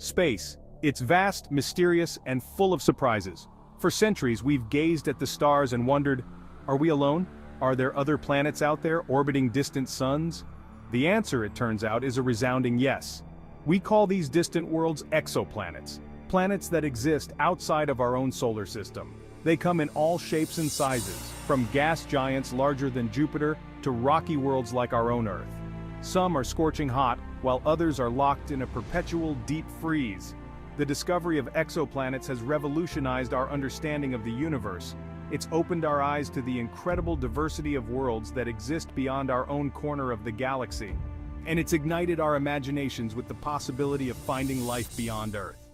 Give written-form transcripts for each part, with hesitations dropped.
Space. It's vast, mysterious, and full of surprises. For centuries, we've gazed at the stars and wondered, are we alone? Are there other planets out there orbiting distant suns? The answer, it turns out, is a resounding yes. We call these distant worlds exoplanets, planets that exist outside of our own solar system. They come in all shapes and sizes, from gas giants larger than Jupiter to rocky worlds like our own Earth. Some are scorching hot, while others are locked in a perpetual deep freeze. The discovery of exoplanets has revolutionized our understanding of the universe. It's opened our eyes to the incredible diversity of worlds that exist beyond our own corner of the galaxy. And it's ignited our imaginations with the possibility of finding life beyond Earth.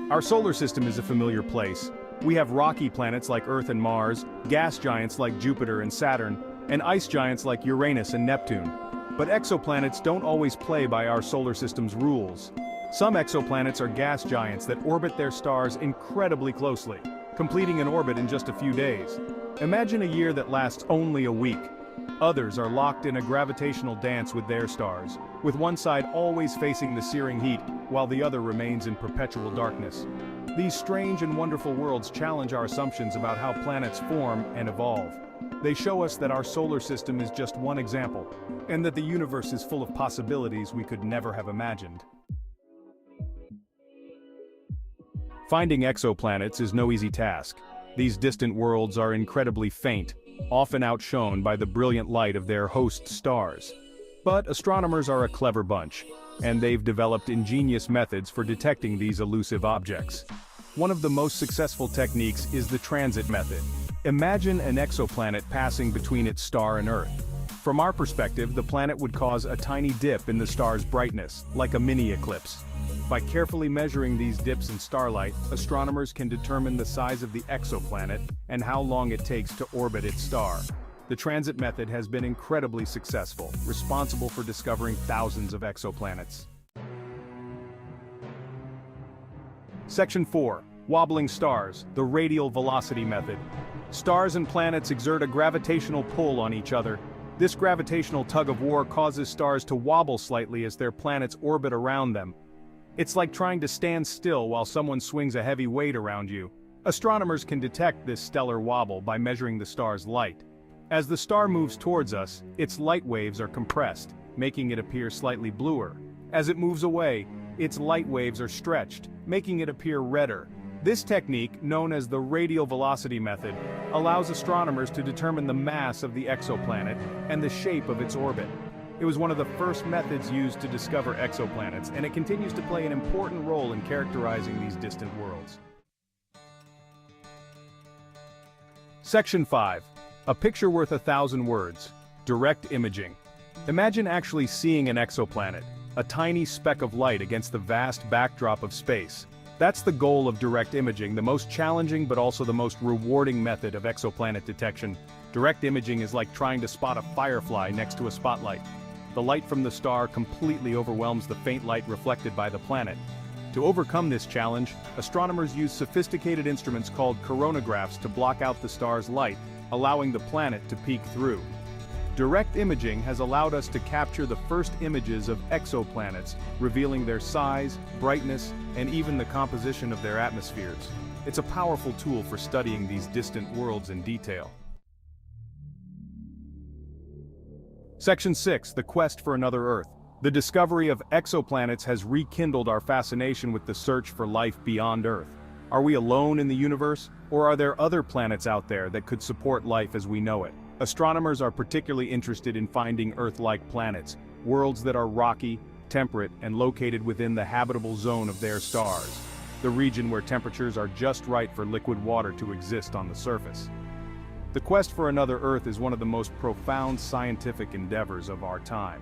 Our solar system is a familiar place. We have rocky planets like Earth and Mars, gas giants like Jupiter and Saturn, and ice giants like Uranus and Neptune. But exoplanets don't always play by our solar system's rules. Some exoplanets are gas giants that orbit their stars incredibly closely, completing an orbit in just a few days. Imagine a year that lasts only a week. Others are locked in a gravitational dance with their stars, with one side always facing the searing heat, while the other remains in perpetual darkness. These strange and wonderful worlds challenge our assumptions about how planets form and evolve. They show us that our solar system is just one example, and that the universe is full of possibilities we could never have imagined. Finding exoplanets is no easy task. These distant worlds are incredibly faint, often outshone by the brilliant light of their host stars. But astronomers are a clever bunch, and they've developed ingenious methods for detecting these elusive objects. One of the most successful techniques is the transit method. Imagine an exoplanet passing between its star and Earth. From our perspective, the planet would cause a tiny dip in the star's brightness, like a mini eclipse. By carefully measuring these dips in starlight, astronomers can determine the size of the exoplanet and how long it takes to orbit its star. The transit method has been incredibly successful, responsible for discovering thousands of exoplanets. Section 4. Wobbling stars, the radial velocity method. Stars and planets exert a gravitational pull on each other. This gravitational tug-of-war causes stars to wobble slightly as their planets orbit around them. It's like trying to stand still while someone swings a heavy weight around you. Astronomers can detect this stellar wobble by measuring the star's light. As the star moves towards us, its light waves are compressed, making it appear slightly bluer. As it moves away, its light waves are stretched, making it appear redder. This technique, known as the radial velocity method, allows astronomers to determine the mass of the exoplanet and the shape of its orbit. It was one of the first methods used to discover exoplanets, and it continues to play an important role in characterizing these distant worlds. Section 5. A picture worth 1,000 words. Direct imaging. Imagine actually seeing an exoplanet, a tiny speck of light against the vast backdrop of space. That's the goal of direct imaging, the most challenging but also the most rewarding method of exoplanet detection. Direct imaging is like trying to spot a firefly next to a spotlight. The light from the star completely overwhelms the faint light reflected by the planet. To overcome this challenge, astronomers use sophisticated instruments called coronagraphs to block out the star's light, allowing the planet to peek through. Direct imaging has allowed us to capture the first images of exoplanets, revealing their size, brightness, and even the composition of their atmospheres. It's a powerful tool for studying these distant worlds in detail. Section 6. The quest for another Earth. The discovery of exoplanets has rekindled our fascination with the search for life beyond Earth. Are we alone in the universe, or are there other planets out there that could support life as we know it? Astronomers are particularly interested in finding Earth-like planets, worlds that are rocky, temperate, and located within the habitable zone of their stars, the region where temperatures are just right for liquid water to exist on the surface. The quest for another Earth is one of the most profound scientific endeavors of our time.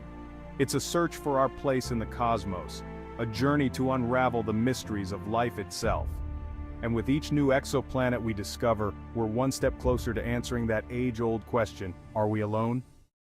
It's a search for our place in the cosmos, a journey to unravel the mysteries of life itself. And with each new exoplanet we discover, we're one step closer to answering that age-old question, are we alone?